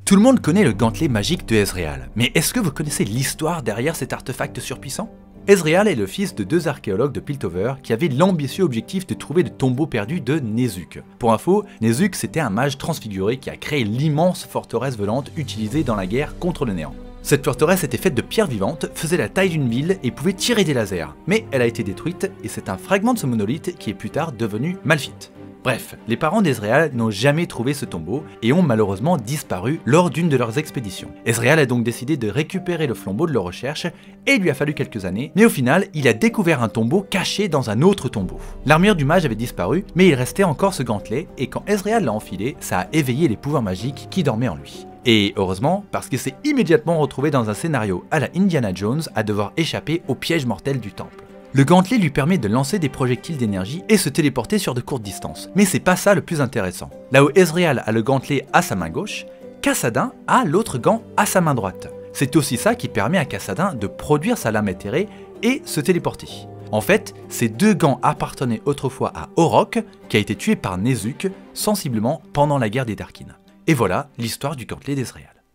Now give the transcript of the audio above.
Tout le monde connaît le gantelet magique de Ezreal, mais est-ce que vous connaissez l'histoire derrière cet artefact surpuissant? Ezreal est le fils de deux archéologues de Piltover qui avaient l'ambitieux objectif de trouver le tombeau perdu de Nezuk. Pour info, Nezuk c'était un mage transfiguré qui a créé l'immense forteresse volante utilisée dans la guerre contre le néant. Cette forteresse était faite de pierres vivantes, faisait la taille d'une ville et pouvait tirer des lasers, mais elle a été détruite et c'est un fragment de ce monolithe qui est plus tard devenu Malphite. Bref, les parents d'Ezreal n'ont jamais trouvé ce tombeau et ont malheureusement disparu lors d'une de leurs expéditions. Ezreal a donc décidé de récupérer le flambeau de leurs recherches et il lui a fallu quelques années, mais au final, il a découvert un tombeau caché dans un autre tombeau. L'armure du mage avait disparu, mais il restait encore ce gantelet et quand Ezreal l'a enfilé, ça a éveillé les pouvoirs magiques qui dormaient en lui. Et heureusement, parce qu'il s'est immédiatement retrouvé dans un scénario à la Indiana Jones à devoir échapper au piège mortel du temple. Le gantelet lui permet de lancer des projectiles d'énergie et se téléporter sur de courtes distances. Mais c'est pas ça le plus intéressant. Là où Ezreal a le gantelet à sa main gauche, Kassadin a l'autre gant à sa main droite. C'est aussi ça qui permet à Kassadin de produire sa lame éthérée et se téléporter. En fait, ces deux gants appartenaient autrefois à Orok, qui a été tué par Nezuk, sensiblement pendant la guerre des Darkin. Et voilà l'histoire du gantelet d'Ezreal.